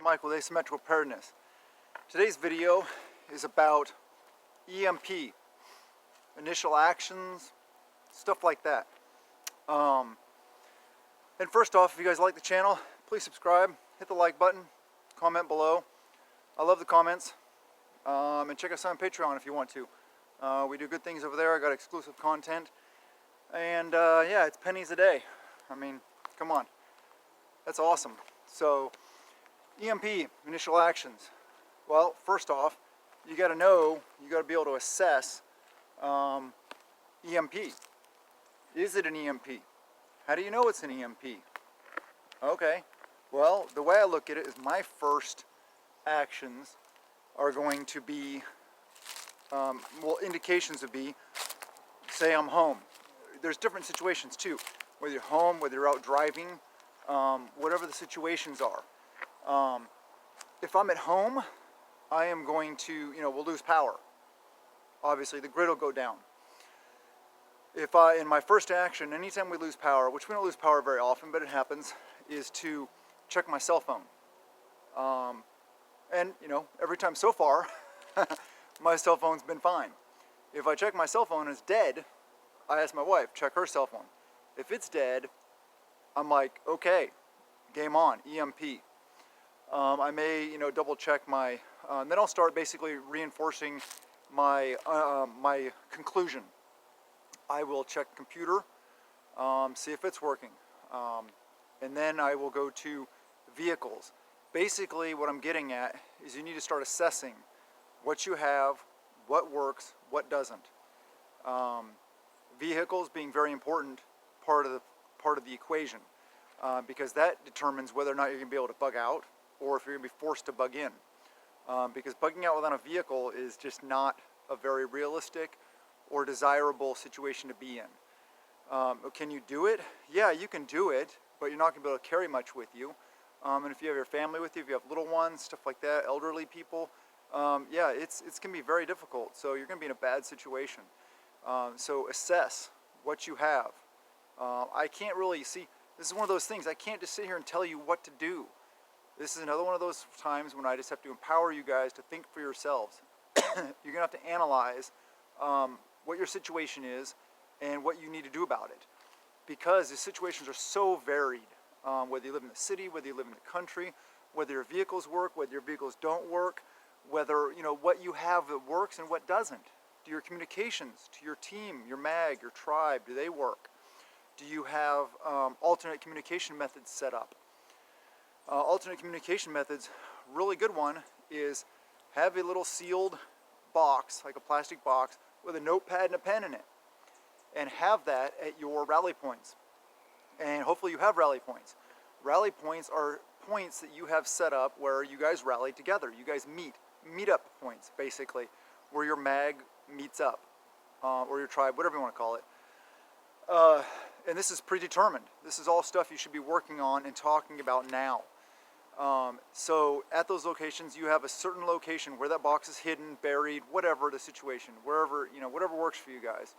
Mike with Asymmetrical Preparedness. Today's video is about EMP, initial actions, stuff like that. And first off, if you guys like the channel, please subscribe, hit the like button, comment below. I love the comments. And check us out on Patreon if you want to. We do good things over there. I got exclusive content. And yeah, it's pennies a day. I mean, come on. That's awesome. So, EMP, initial actions. Well, first off, you got to know, you got to be able to assess EMP. Is it an EMP? How do you know it's an EMP? Okay, well, the way I look at it is my first actions are going to be, well, indications would be, say I'm home. There's different situations too, whether you're home, whether you're out driving, whatever the situations are. If I'm at home, I am going to, we'll lose power. Obviously, the grid will go down. If in my first action, anytime we lose power, which we don't lose power very often, but it happens, is to check my cell phone. And, every time so far, my cell phone's been fine. If I check my cell phone and it's dead, I ask my wife, check her cell phone. If it's dead, I'm like, okay, game on, EMP. I may, double check my, then I'll start basically reinforcing my, my conclusion. I will check the computer, see if it's working. And then I will go to vehicles. Basically what I'm getting at is you need to start assessing what you have, what works, what doesn't. Vehicles being very important part of the equation, because that determines whether or not you're going to be able to bug out or if you're going to be forced to bug in. Because bugging out without a vehicle is just not a very realistic or desirable situation to be in. Can you do it? Yeah, you can do it, but you're not going to be able to carry much with you. And if you have your family with you, if you have little ones, stuff like that, elderly people, yeah, it's going to be very difficult. So you're going to be in a bad situation. So assess what you have. I can't really see, this is one of those things, I can't just sit here and tell you what to do. This is another one of those times when I just have to empower you guys to think for yourselves. You're going to have to analyze what your situation is and what you need to do about it. Because the situations are so varied, whether you live in the city, whether you live in the country, whether your vehicles work, whether your vehicles don't work, whether, what you have that works and what doesn't. Do your communications to your team, your mag, your tribe, do they work? Do you have alternate communication methods set up? Alternate communication methods, really good one is have a little sealed box, like a plastic box, with a notepad and a pen in it. And have that at your rally points. And hopefully you have rally points. Rally points are points that you have set up where you guys rally together. You guys meet up points, basically, where your mag meets up, or your tribe, whatever you want to call it. And this is predetermined. This is all stuff you should be working on and talking about now. So at those locations, you have a certain location where that box is hidden, buried, whatever the situation, wherever, whatever works for you guys.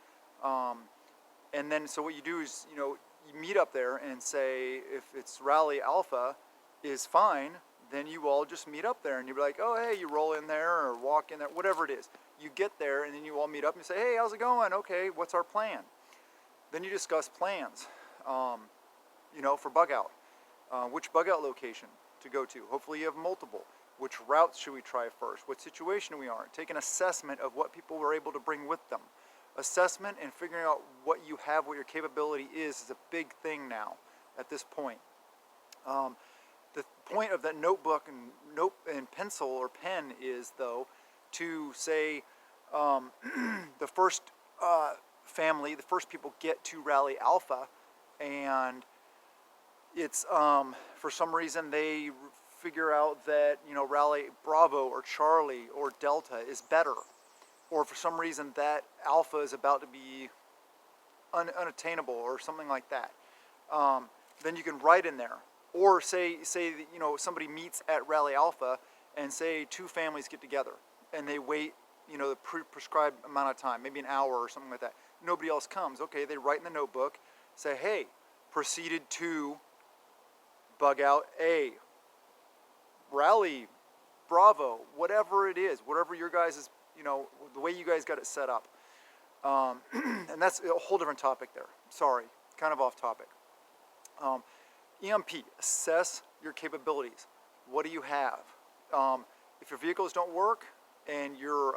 And then, so what you do is, you meet up there and say, if it's Rally Alpha is fine, then you all just meet up there and you'll be like, oh, hey, you roll in there or walk in there, whatever it is. You get there and then you all meet up and say, hey, how's it going? Okay, what's our plan? Then you discuss plans, for bug out. Which bug out location to go to? Hopefully you have multiple. Which routes should we try first? What situation we are in? Take an assessment of what people were able to bring with them. Assessment and figuring out what you have, what your capability is a big thing now at this point. The point of that notebook and pencil or pen is, though, to say the first family, the first people get to Rally Alpha, and it's for some reason they figure out that Rally Bravo or Charlie or Delta is better, or for some reason that Alpha is about to be unattainable or something like that. Then you can write in there, or say that, somebody meets at Rally Alpha and say two families get together and they wait the prescribed amount of time, maybe an hour or something like that. Nobody else comes. Okay, they write in the notebook, say, hey, proceeded to bug out A, rally, bravo, whatever it is, whatever your guys' the way you guys got it set up. And that's a whole different topic there. Sorry, kind of off topic. EMP, assess your capabilities. What do you have? If your vehicles don't work and you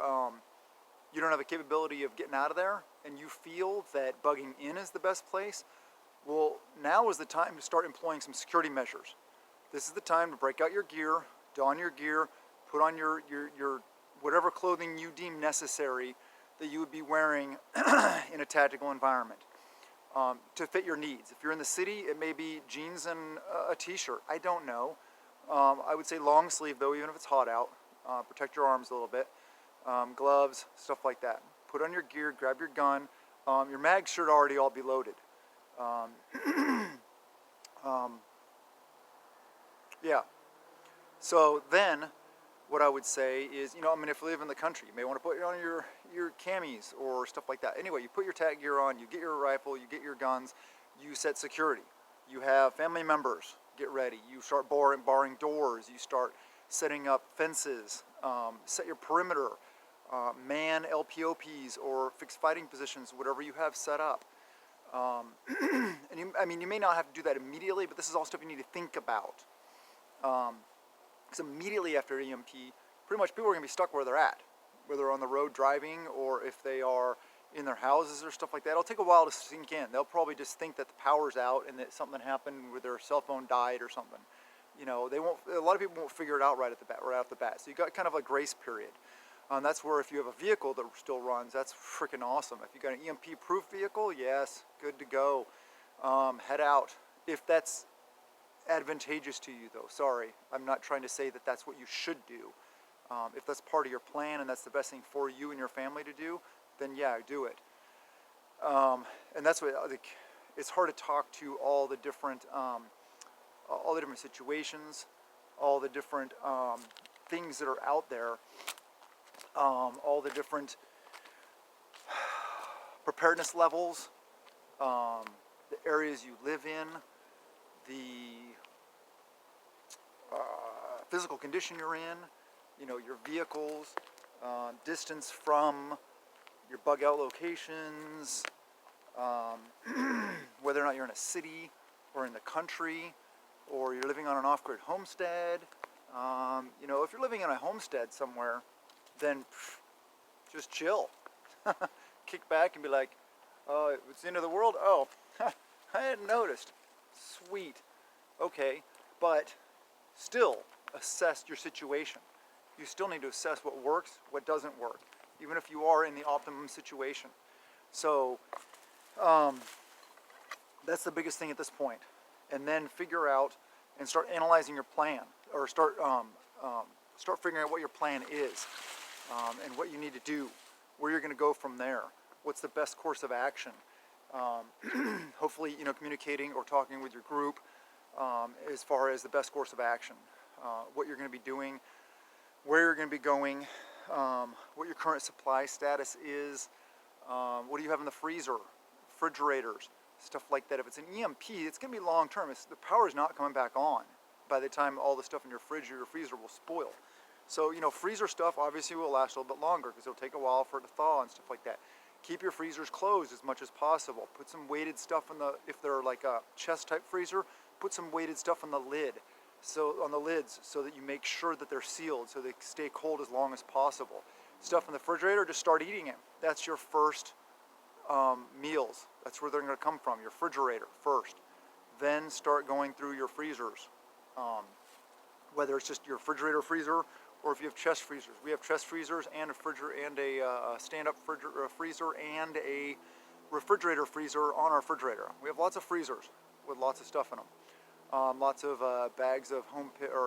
don't have the capability of getting out of there, and you feel that bugging in is the best place, well, now is the time to start employing some security measures. This is the time to break out your gear, don your gear, put on your whatever clothing you deem necessary that you would be wearing in a tactical environment to fit your needs. If you're in the city, it may be jeans and a t-shirt. I don't know. I would say long sleeve though, even if it's hot out. Protect your arms a little bit. Gloves, stuff like that. Put on your gear, grab your gun. Your mags should already all be loaded. Yeah. So then, what I would say is, if you live in the country, you may want to put on your camis or stuff like that. Anyway, you put your tac gear on, you get your rifle, you get your guns, you set security. You have family members, get ready. You start barring doors, you start setting up fences, set your perimeter, man LPOPs or fixed fighting positions, whatever you have set up. And you may not have to do that immediately, but this is all stuff you need to think about. Because immediately after EMP, pretty much people are going to be stuck where they're at, whether on the road driving or if they are in their houses or stuff like that. It'll take a while to sink in. They'll probably just think that the power's out and that something happened where their cell phone died or something. They won't. A lot of people won't figure it out right off the bat. So you got kind of a grace period. That's where if you have a vehicle that still runs, that's freaking awesome. If you got an EMP-proof vehicle, yes, good to go. Head out if that's advantageous to you, though. Sorry, I'm not trying to say that that's what you should do. If that's part of your plan and that's the best thing for you and your family to do, then yeah, do it. And that's what it's hard to talk to all the different situations, all the different things that are out there, all the different preparedness levels, the areas you live in, the physical condition you're in, your vehicles, distance from your bug out locations, whether or not you're in a city or in the country, or you're living on an off-grid homestead. If you're living in a homestead somewhere, then just chill. Kick back and be like, it's the end of the world? Oh, I hadn't noticed. Sweet. Okay, but still assess your situation. You still need to assess what works, what doesn't work, even if you are in the optimum situation. So that's the biggest thing at this point. And then figure out and start analyzing your plan, or start figuring out what your plan is, and what you need to do, where you're going to go from there, what's the best course of action. Hopefully, communicating or talking with your group as far as the best course of action, what you're going to be doing, where you're going to be going, what your current supply status is, what do you have in the freezer, refrigerators, stuff like that. If it's an EMP, it's going to be long term. The power is not coming back on by the time all the stuff in your fridge or your freezer will spoil. So, freezer stuff obviously will last a little bit longer because it'll take a while for it to thaw and stuff like that. Keep your freezers closed as much as possible. Put some weighted stuff if they're like a chest type freezer, put some weighted stuff on the lids so that you make sure that they're sealed so they stay cold as long as possible. Stuff in the refrigerator, just start eating it. That's your first meals. That's where they're going to come from, your refrigerator first. Then start going through your freezers, whether it's just your refrigerator freezer or if you have chest freezers. We have chest freezers and a stand-up freezer and a refrigerator freezer on our refrigerator. We have lots of freezers with lots of stuff in them. Lots of bags of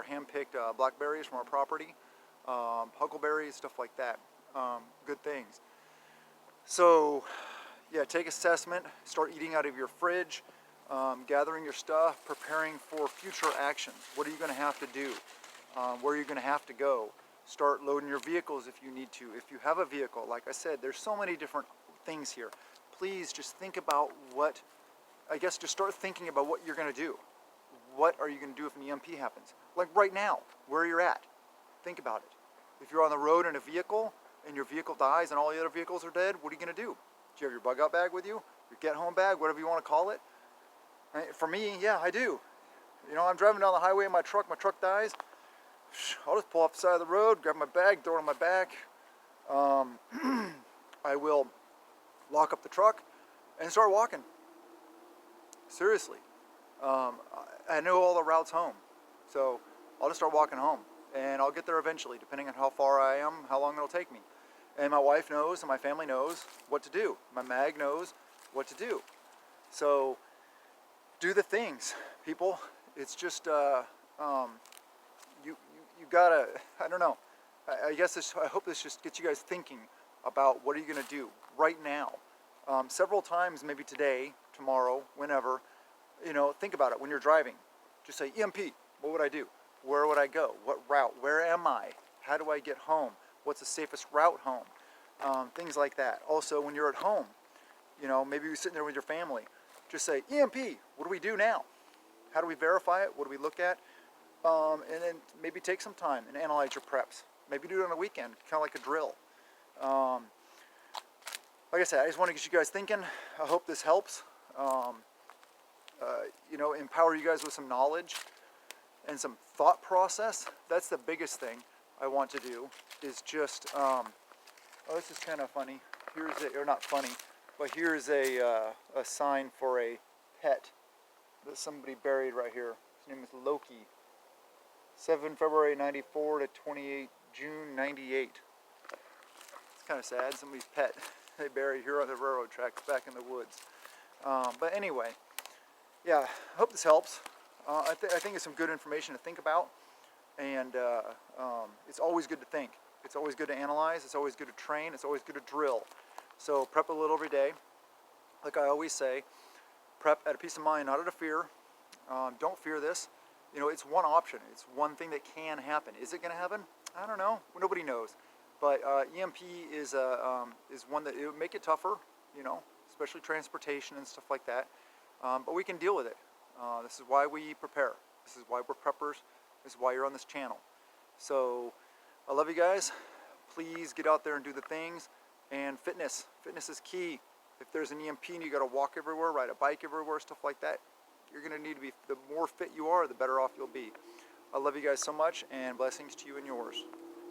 hand-picked blackberries from our property, huckleberries, stuff like that. Good things. So, yeah, take assessment, start eating out of your fridge, gathering your stuff, preparing for future actions. What are you going to have to do? Where are you going to have to go? Start loading your vehicles if you need to. If you have a vehicle, like I said, there's so many different things here. Please just think about just start thinking about what you're going to do. what are you going to do if an EMP happens? Like right now, where you're at. Think about it. If you're on the road in a vehicle and your vehicle dies and all the other vehicles are dead, what are you going to do? Do you have your bug out bag with you? Your get home bag, whatever you want to call it? Right? For me, yeah, I do. You know, I'm driving down the highway in my truck dies. I'll just pull off the side of the road, grab my bag, throw it on my back. I will lock up the truck and start walking. Seriously. I know all the routes home. So I'll just start walking home. And I'll get there eventually, depending on how far I am, how long it'll take me. And my wife knows and my family knows what to do. My mag knows what to do. So do the things, people. It's just, you gotta, I don't know. I guess I hope this just gets you guys thinking about what are you gonna do right now. Several times, maybe today, tomorrow, whenever, you know, think about it when you're driving. Just say, EMP, what would I do? Where would I go? What route? Where am I? How do I get home? What's the safest route home? Things like that. Also, when you're at home, you know, maybe you're sitting there with your family, just say, EMP, what do we do now? How do we verify it? What do we look at? And then maybe take some time and analyze your preps. Maybe do it on a weekend, kind of like a drill. Like I said, I just want to get you guys thinking. I hope this helps. You know, empower you guys with some knowledge and some thought process. That's the biggest thing I want to do, is just, oh, this is kind of funny. Here's a, or not funny, but here's a sign for a pet that somebody buried right here. His name is Loki. 7 February 94 to 28 June 98. It's kind of sad, somebody's pet they buried here on the railroad tracks back in the woods. But anyway, yeah, I hope this helps. I think it's some good information to think about, and it's always good to think. It's always good to analyze. It's always good to train. It's always good to drill. So prep a little every day. Like I always say, prep at a peace of mind, not out of fear. Don't fear this. You know, it's one option. It's one thing that can happen. Is it going to happen? I don't know. Nobody knows. But EMP is one that it would make it tougher, you know, especially transportation and stuff like that. But we can deal with it. This is why we prepare. This is why we're preppers. This is why you're on this channel. So I love you guys. Please get out there and do the things. And fitness. Fitness is key. If there's an EMP and you got to walk everywhere, ride a bike everywhere, stuff like that, you're going to need to be, the more fit you are, the better off you'll be. I love you guys so much, and blessings to you and yours.